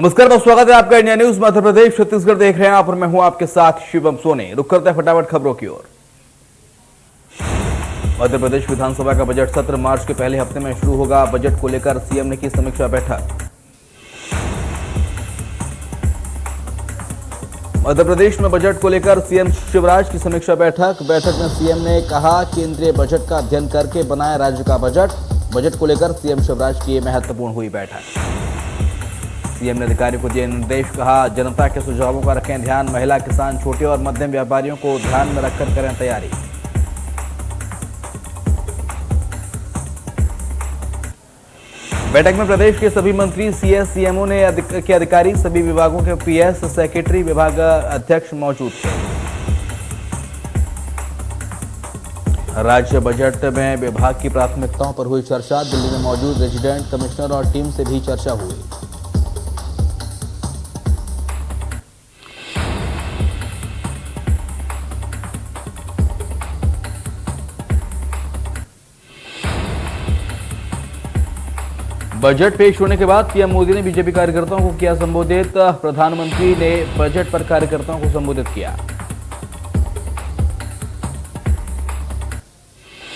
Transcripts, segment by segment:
नमस्कार दोस्तों, स्वागत है आपका इंडिया न्यूज मध्य प्रदेश छत्तीसगढ़ देख रहे हैं आप और मैं हूं आपके साथ शिवम सोनी। रुक करते हैं फटाफट खबरों की ओर। मध्य प्रदेश विधानसभा का बजट सत्र मार्च के पहले हफ्ते में शुरू होगा। बजट को लेकर सीएम ने की समीक्षा बैठक। मध्य प्रदेश में बजट को लेकर सीएम शिवराज की समीक्षा बैठक में सीएम ने कहा, केंद्रीय बजट का अध्ययन करके बनाया राज्य का बजट को लेकर सीएम शिवराज की महत्वपूर्ण हुई बैठक। सीएम ने अधिकारियों को दिए निर्देश, कहा जनता के सुझावों का रखें ध्यान, महिला, किसान, छोटे और मध्यम व्यापारियों को ध्यान में रखकर करें तैयारी। बैठक में प्रदेश के सभी मंत्री, सीएस, सीएमओ के अधिकारी, सभी विभागों के पीएस, सेक्रेटरी, विभाग अध्यक्ष मौजूद थे। राज्य बजट में विभाग की प्राथमिकताओं पर हुई चर्चा। दिल्ली में मौजूद रेजिडेंट कमिश्नर और टीम से भी चर्चा हुई। बजट पेश होने के बाद पीएम मोदी ने बीजेपी कार्यकर्ताओं को किया संबोधित। प्रधानमंत्री ने बजट पर कार्यकर्ताओं को संबोधित किया।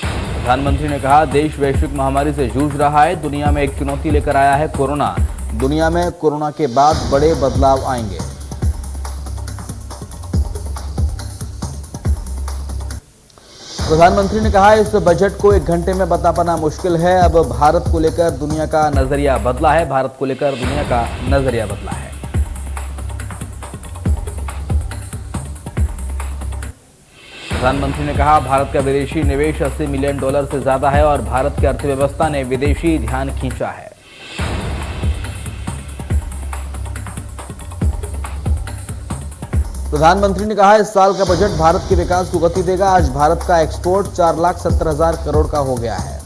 प्रधानमंत्री ने कहा, देश वैश्विक महामारी से जूझ रहा है। दुनिया में एक चुनौती लेकर आया है कोरोना। दुनिया में कोरोना के बाद बड़े बदलाव आएंगे। प्रधानमंत्री ने कहा, इस बजट को एक घंटे में बता पाना मुश्किल है। अब भारत को लेकर दुनिया का नजरिया बदला है। प्रधानमंत्री ने कहा, भारत का विदेशी निवेश $80 मिलियन से ज्यादा है और भारत की अर्थव्यवस्था ने विदेशी ध्यान खींचा है। प्रधानमंत्री ने कहा, इस साल का बजट भारत के विकास को गति देगा। आज भारत का एक्सपोर्ट 4,70,000 करोड़ का हो गया है।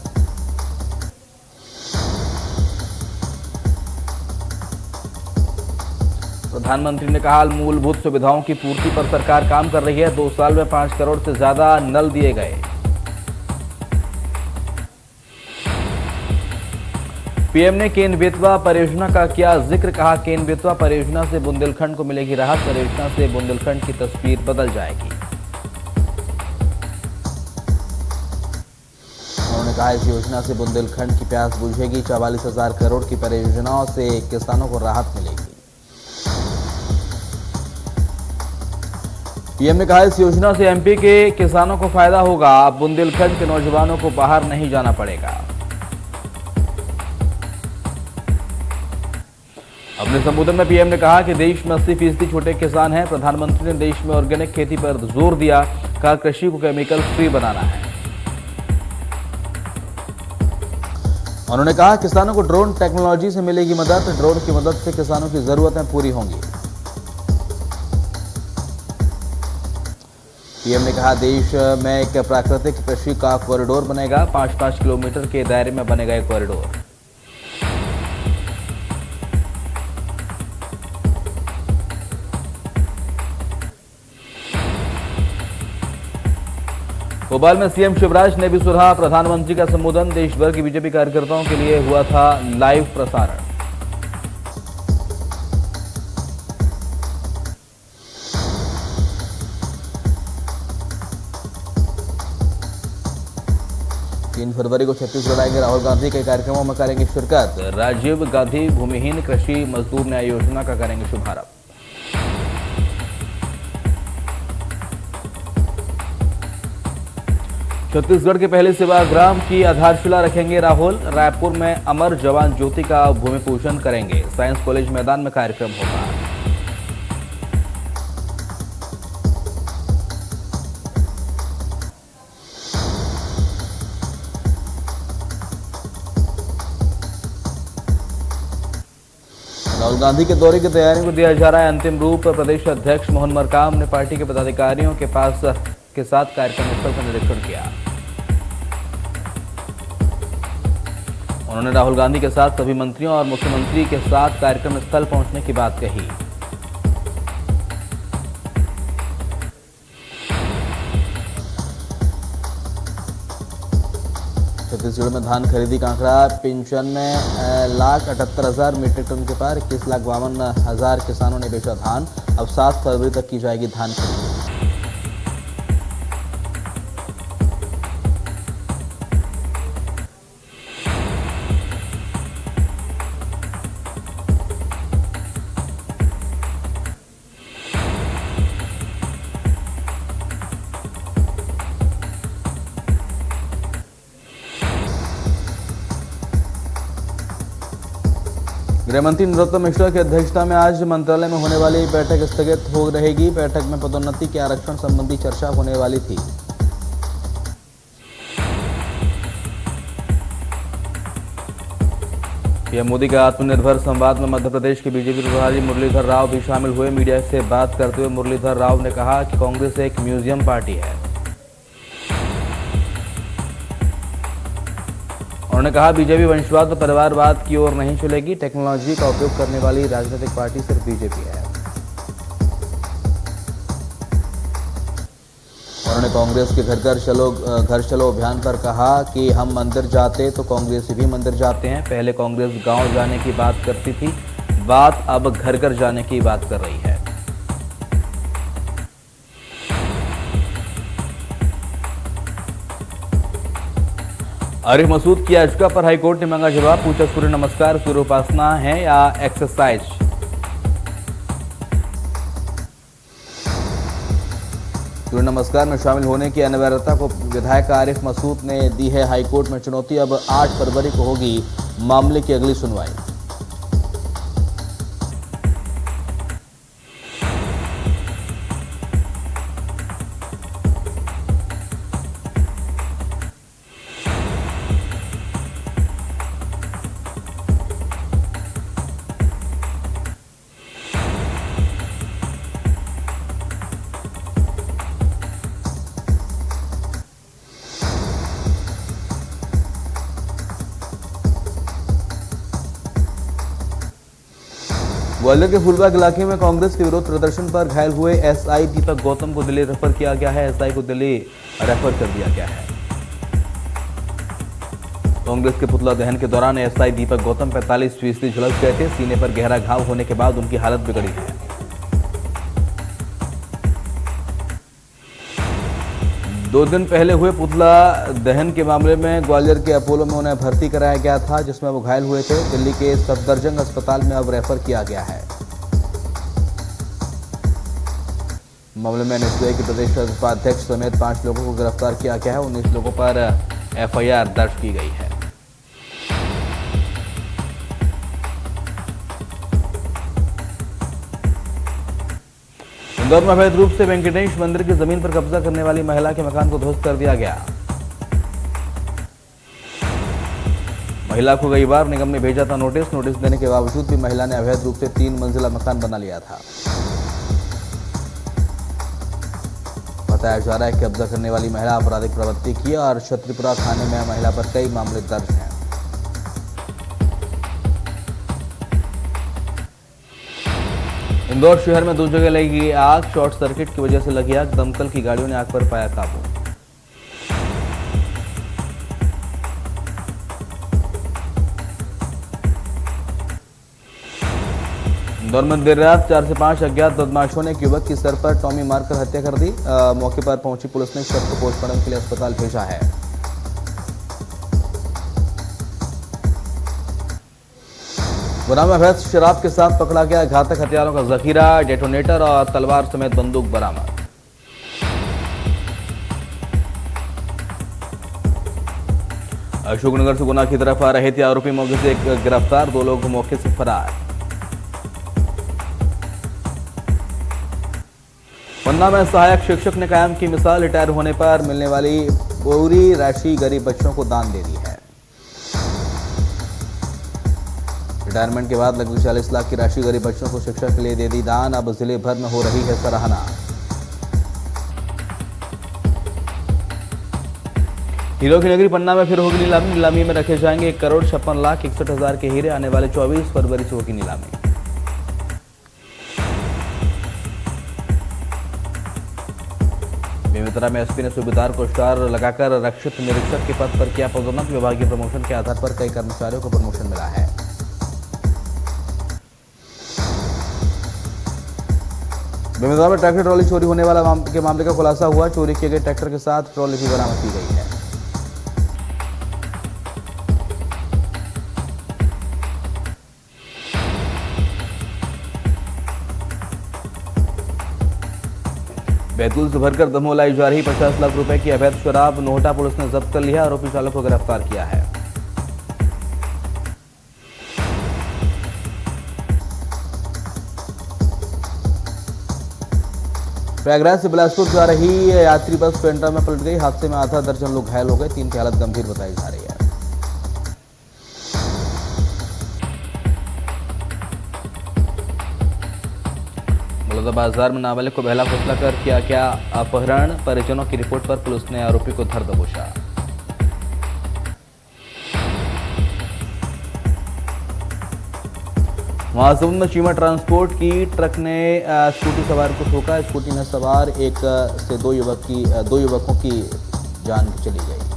प्रधानमंत्री ने कहा, मूलभूत सुविधाओं की पूर्ति पर सरकार काम कर रही है। 2 साल में 5 करोड़ से ज्यादा नल दिए गए। पीएम ने केन बेतवा परियोजना का किया जिक्र। कहा, केन बेतवा परियोजना से बुंदेलखंड को मिलेगी राहत। परियोजना से बुंदेलखंड की तस्वीर बदल जाएगी। उन्होंने कहा, इस योजना से बुंदेलखंड की प्यास बुझेगी। 44,000 करोड़ की परियोजनाओं से किसानों को राहत मिलेगी। पीएम ने कहा, इस योजना से एमपी के किसानों को फायदा होगा। अब बुंदेलखंड के नौजवानों को बाहर नहीं जाना पड़ेगा। अपने संबोधन में पीएम ने कहा कि देश में 80% छोटे किसान हैं। प्रधानमंत्री ने देश में ऑर्गेनिक खेती पर जोर दिया। कहा, कृषि को केमिकल फ्री बनाना है। उन्होंने कहा, किसानों को ड्रोन टेक्नोलॉजी से मिलेगी मदद। ड्रोन की मदद से किसानों की जरूरतें पूरी होंगी। पीएम ने कहा, देश में एक प्राकृतिक कृषि का कॉरिडोर बनेगा। 5-5 किलोमीटर के दायरे में बनेगा एक कॉरिडोर। भोपाल में सीएम शिवराज ने भी सुना प्रधानमंत्री का संबोधन। देश भर के बीजेपी कार्यकर्ताओं के लिए हुआ था लाइव प्रसारण। तीन फरवरी को छत्तीसगढ़ आएंगे राहुल गांधी। के कार्यक्रमों में करेंगे शिरकत। राजीव गांधी भूमिहीन कृषि मजदूर न्याय योजना का करेंगे शुभारंभ। छत्तीसगढ़ के पहले सेवाग्राम की आधारशिला रखेंगे राहुल। रायपुर में अमर जवान ज्योति का भूमि पूजन करेंगे। साइंस कॉलेज मैदान में कार्यक्रम होगा। राहुल गांधी के दौरे की तैयारियों को दिया जा रहा है अंतिम रूप। प्रदेश अध्यक्ष मोहन मरकाम ने पार्टी के पदाधिकारियों के साथ कार्यक्रम स्थल का निरीक्षण किया। उन्होंने राहुल गांधी के साथ सभी मंत्रियों और मुख्यमंत्री के साथ कार्यक्रम स्थल पहुंचने की बात कही। छत्तीसगढ़ में धान खरीदी का आंकड़ा 95,78,000 मीट्रिक टन के पार। 21,52,000 किसानों ने बेचा धान। अब 7 फरवरी तक की जाएगी धान खरीदी। गृहमंत्री नरोत्तम मिश्रा की अध्यक्षता में आज मंत्रालय में होने वाली बैठक स्थगित हो रहेगी। बैठक में पदोन्नति के आरक्षण संबंधी चर्चा होने वाली थी। पीएम मोदी का आत्मनिर्भर संवाद में मध्य प्रदेश के बीजेपी प्रभारी मुरलीधर राव भी शामिल हुए। मीडिया से बात करते हुए मुरलीधर राव ने कहा कि कांग्रेस एक म्यूजियम पार्टी है। उन्होंने कहा बीजेपी वंशवाद व परिवारवाद की ओर नहीं चलेगी। टेक्नोलॉजी का उपयोग करने वाली राजनीतिक पार्टी सिर्फ बीजेपी है। उन्होंने कांग्रेस के घर चलो अभियान पर कहा कि हम मंदिर जाते तो कांग्रेसी भी मंदिर जाते हैं। पहले कांग्रेस गांव जाने की बात करती थी, बात अब घर घर जाने की बात कर रही है। आरिफ मसूद की याचिका पर हाईकोर्ट ने मांगा जवाब। पूछा सूर्य नमस्कार सूर्य उपासना है या एक्सरसाइज। सूर्य नमस्कार में शामिल होने की अनिवार्यता को विधायक आरिफ मसूद ने दी है हाईकोर्ट में चुनौती। अब 8 फरवरी को होगी मामले की अगली सुनवाई। ग्वालियर के फूलबाग इलाके में कांग्रेस के विरोध प्रदर्शन पर घायल हुए एसआई दीपक गौतम को दिल्ली रेफर किया गया है। एसआई को दिल्ली रेफर कर दिया गया है। कांग्रेस के पुतला दहन के दौरान एसआई दीपक गौतम 45% झुलस गए थे। सीने पर गहरा घाव होने के बाद उनकी हालत बिगड़ी है। दो दिन पहले हुए पुतला दहन के मामले में ग्वालियर के अपोलो में उन्हें भर्ती कराया गया था, जिसमें वो घायल हुए थे। दिल्ली के सफदरजंग अस्पताल में अब रेफर किया गया है। मामले में एनएसयूआई के प्रदेश उपाध्यक्ष समेत 5 लोगों को गिरफ्तार किया गया है। 19 लोगों पर एफआईआर दर्ज की गई है। इंदौर में अवैध रूप से वेंकटेश मंदिर की जमीन पर कब्जा करने वाली महिला के मकान को ध्वस्त कर दिया गया। महिला को कई बार निगम ने भेजा था नोटिस देने के बावजूद भी महिला ने अवैध रूप से 3 मंजिला मकान बना लिया था। बताया जा रहा है कि कब्जा करने वाली महिला आपराधिक प्रवृत्ति की और छत्रीपुरा थाने में महिला पर कई मामले दर्ज हैं। इंदौर शहर में 2 जगह लगी आग। शॉर्ट सर्किट की वजह से लगी आग। दमकल की गाड़ियों ने आग पर पाया काबू। इंदौर में देर रात 4 से 5 अज्ञात बदमाशों ने एक युवक की सर पर टॉमी मारकर हत्या कर दी। मौके पर पहुंची पुलिस ने शव को पोस्टमार्टम के लिए अस्पताल भेजा है। गुना में अवैध शराब के साथ पकड़ा गया घातक हथियारों का जखीरा, डेटोनेटर और तलवार समेत बंदूक बरामद। अशोकनगर से गुना की तरफ आ रहे थे आरोपी, मौके से एक गिरफ्तार, 2 लोग मौके से फरार। पन्ना में सहायक शिक्षक ने कायम की मिसाल, रिटायर होने पर मिलने वाली पूरी राशि गरीब बच्चों को दान दे दी है। रिटायरमेंट के बाद लगभग 40 लाख की राशि गरीब बच्चों को शिक्षा के लिए दे दी दान। अब जिले भर में हो रही है सराहना। हीरो की नगरी पन्ना में फिर होगी नीलामी। नीलामी में रखे जाएंगे 1,56,61,61,000 के हीरे। आने वाले 24 फरवरी से होगी नीलामी। बेमेतरा में एसपी ने सूबेदार को स्टार लगाकर रक्षित निरीक्षक के पद पर किया पदोन्नत। विभागीय प्रमोशन के आधार पर कई कर्मचारियों को प्रमोशन मिला है। बेमेतरा में ट्रैक्टर ट्रॉली चोरी होने वाला के मामले का खुलासा हुआ। चोरी किए गए ट्रैक्टर के साथ ट्रॉली भी बरामद की गई है। बैतूल से भरकर दमोह लाई जा रही 50 लाख रुपए की अवैध शराब नोहटा पुलिस ने जब्त कर लिया। आरोपी चालक को गिरफ्तार किया है। प्रयागराज से बिलासपुर जा रही यात्री बस पेंटा में पलट गई। हादसे में आधा दर्जन लोग घायल हो गए। 3 की हालत गंभीर बताई जा रही है। बाजार में नाबालिग को बहला फुसला कर किया क्या अपहरण। परिजनों की रिपोर्ट पर पुलिस ने आरोपी को धर दबोचा। महासमुंद में चीमा ट्रांसपोर्ट की ट्रक ने स्कूटी सवार को ठोका। स्कूटी में सवार एक से दो युवकों की जान चली गई।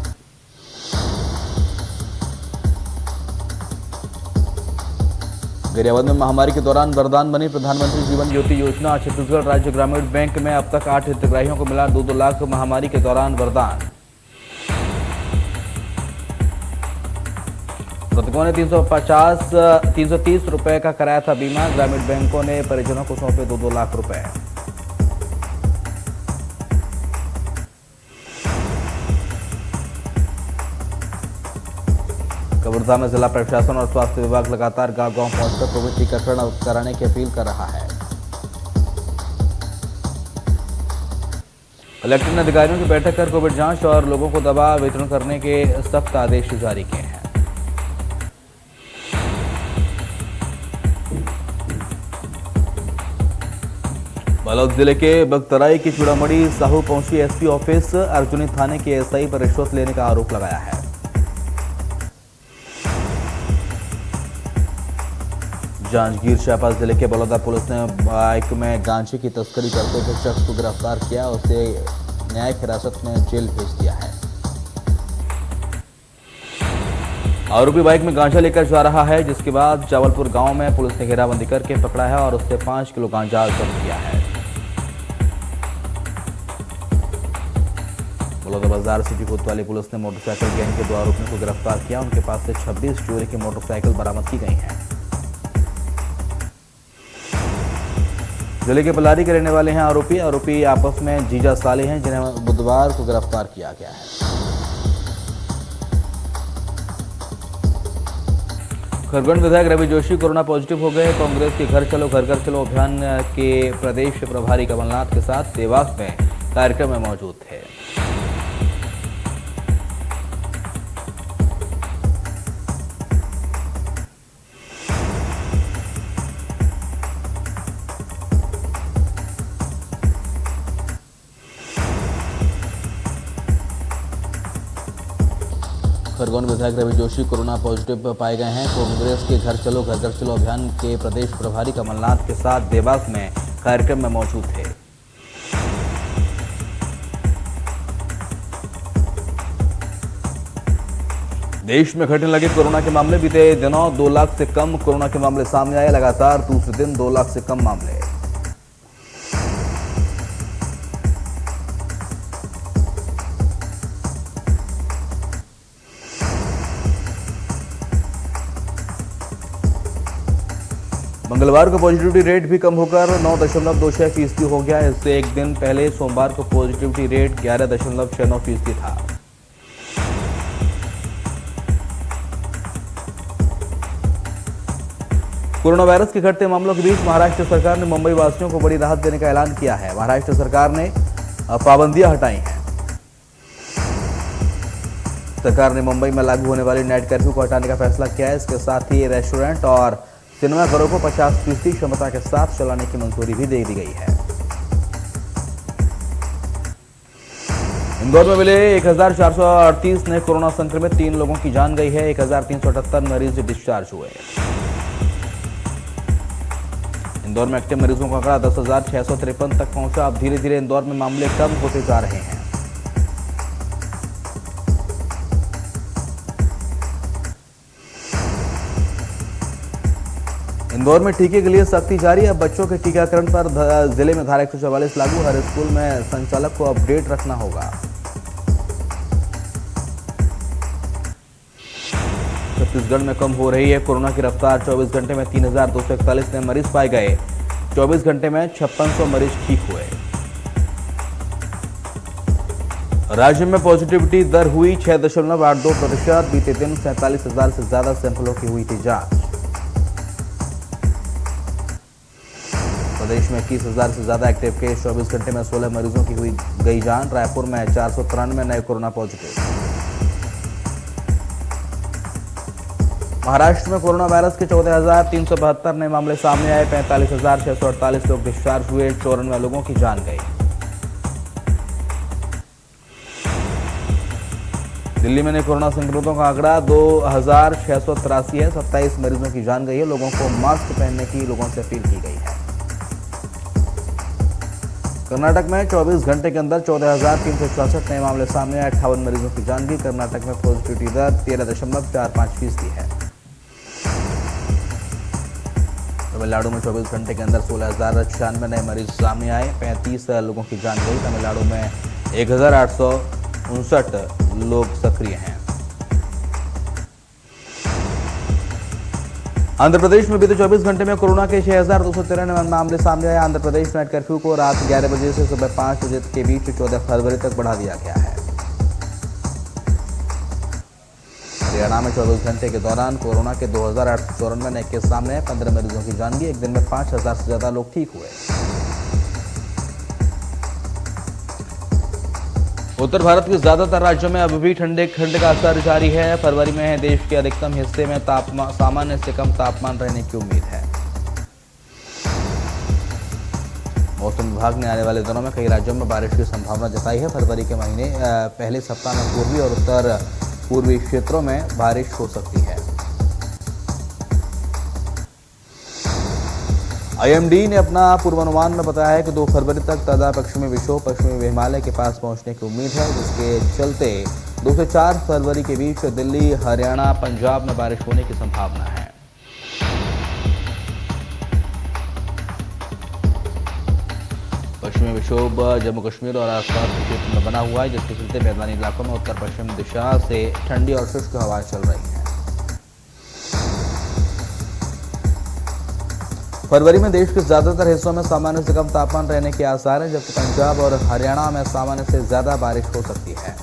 गरियाबंद में महामारी के दौरान वरदान बनी प्रधानमंत्री जीवन ज्योति योजना। छत्तीसगढ़ राज्य ग्रामीण बैंक में अब तक 8 हितग्राहियों को मिला 2-2 लाख महामारी के दौरान वरदान। मृतकों ने 330 रुपए का कराया था बीमा। ग्रामीण बैंकों ने परिजनों को सौंपे 2-2 लाख रुपए। कबीरधाम में जिला प्रशासन और स्वास्थ्य विभाग लगातार गांव-गांव पहुंचकर कोविड टीकाकरण कराने की अपील कर रहा है। कलेक्टर ने अधिकारियों की बैठक कर कोविड जांच और लोगों को दवा वितरण करने के सख्त आदेश जारी किए हैं। बालोद जिले के बगतराई की चूड़ामणि साहू पहुंची एसपी ऑफिस। अर्जुनी थाने के एसआई पर रिश्वत लेने का आरोप लगाया है। जांजगीर चांपा जिले के बलौदा पुलिस ने बाइक में गांजे की तस्करी करते हुए शख्स को गिरफ्तार किया। उसे न्यायिक हिरासत में जेल भेज दिया है। आरोपी बाइक में गांजा लेकर जा रहा है, जिसके बाद चावलपुर गांव में पुलिस ने घेराबंदी करके पकड़ा है और उससे 5 किलो गांजा जब्त किया है। बलौदा बाजार सिटी कोतवाली पुलिस ने मोटरसाइकिल गैंग के 2 आरोपियों को गिरफ्तार किया। उनके पास से 26 चोरी की मोटरसाइकिल बरामद की गई हैं। जिले के पलारी के रहने वाले हैं आरोपी आपस में जीजा साले हैं, जिन्हें बुधवार को गिरफ्तार किया गया है। खरगोन विधायक रवि जोशी कोरोना पॉजिटिव हो गए। कांग्रेस के घर चलो अभियान के प्रदेश प्रभारी कमलनाथ के साथ देवास में कार्यक्रम में मौजूद थे। खरगोन विधायक रवि जोशी कोरोना पॉजिटिव पाए गए हैं। कांग्रेस के घर चलो अभियान के प्रदेश प्रभारी कमलनाथ के साथ देवास में कार्यक्रम में मौजूद थे। देश में घटने लगे कोरोना के मामले। बीते दिनों 2 लाख से कम कोरोना के मामले सामने आए। लगातार दूसरे दिन 2 लाख से कम मामले। मंगलवार को पॉजिटिविटी रेट भी कम होकर 9.26% हो गया। इससे एक दिन पहले सोमवार को पॉजिटिविटी रेट 11.69% था। कोरोना वायरस के घटते मामलों के बीच महाराष्ट्र सरकार ने मुंबई वासियों को बड़ी राहत देने का ऐलान किया है। महाराष्ट्र सरकार ने पाबंदियां हटाई हैं। सरकार ने मुंबई में लागू होने वाली नाइट कर्फ्यू को हटाने का फैसला किया है। इसके साथ ही रेस्टोरेंट और सिनेमाघरों को 50% क्षमता के साथ चलाने की मंजूरी भी दे दी गई है। इंदौर में मिले 1438 नए कोरोना संक्रमित, 3 लोगों की जान गई है। 1378 मरीज डिस्चार्ज हुए। इंदौर में एक्टिव मरीजों का आंकड़ा 10,653 तक पहुंचा। अब धीरे धीरे इंदौर में मामले कम होते जा रहे हैं। इंदौर में टीके के लिए सख्ती जारी। अब बच्चों के टीकाकरण पर जिले में धारा 144 लागू। हर स्कूल में संचालक को अपडेट रखना होगा। छत्तीसगढ़ में कम हो रही है कोरोना की रफ्तार। 24 घंटे में 3,241 नए मरीज पाए गए। 24 घंटे में 5600 मरीज ठीक हुए। राज्य में पॉजिटिविटी दर हुई 6.82%। बीते दिन 47,000 से ज्यादा सैंपलों की हुई थी जांच। प्रदेश में 21,000 से ज्यादा एक्टिव केस। 24 घंटे में 16 मरीजों की हुई गई जान। रायपुर में 493 नए कोरोना पॉजिटिव। महाराष्ट्र में कोरोना वायरस के 14,372 नए मामले सामने आए। 45,648 लोग डिस्चार्ज हुए। 94 लोगों की जान गई। दिल्ली में नए कोरोना संक्रमितों का आंकड़ा 2,683 है। 27 मरीजों की जान गई है। लोगों को मास्क पहनने की लोगों से अपील की गई है। कर्नाटक में 24 घंटे के अंदर 14,364 नए मामले सामने आए। 58 मरीजों की जान गई। कर्नाटक में पॉजिटिविटी दर 13.45% है। तमिलनाडु में 24 घंटे के अंदर 16,096 नए मरीज सामने आए। 35 लोगों की जान गई। तमिलनाडु में 1,859 लोग सक्रिय हैं। आंध्र प्रदेश में बीते 24 घंटे में कोरोना के 6,213 मामले सामने आए। आंध्र प्रदेश में कर्फ्यू को रात 11 बजे से सुबह 5 बजे के बीच 14 फरवरी तक बढ़ा दिया गया है। हरियाणा में 24 घंटे के दौरान कोरोना के 2,894 नए केस सामने आए। 15 मरीजों की जान गई। एक दिन में 5,000 से ज्यादा लोग ठीक हुए। उत्तर भारत के ज्यादातर राज्यों में अब भी ठंड का असर जारी है। फरवरी में देश के अधिकतम हिस्से में सामान्य से कम तापमान रहने की उम्मीद है। मौसम विभाग ने आने वाले दिनों में कई राज्यों में बारिश की संभावना जताई है। फरवरी के महीने पहले सप्ताह में पूर्वी और उत्तर पूर्वी क्षेत्रों में बारिश हो सकती है। आईएमडी ने अपना पूर्वानुमान में बताया है कि 2 फरवरी तक ताजा पश्चिमी विक्षोभ पश्चिमी हिमालय के पास पहुंचने की उम्मीद है, जिसके चलते 2 से 4 फरवरी के बीच दिल्ली, हरियाणा, पंजाब में बारिश होने की संभावना है। पश्चिमी विक्षोभ जम्मू कश्मीर और आसपास के क्षेत्र में बना हुआ है, जिसके चलते मैदानी इलाकों में उत्तर पश्चिम दिशा से ठंडी और शुष्क हवाएं चल रही है। फरवरी में देश के ज्यादातर हिस्सों में सामान्य से कम तापमान रहने के आसार हैं, जबकि पंजाब और हरियाणा में सामान्य से ज्यादा बारिश हो सकती है।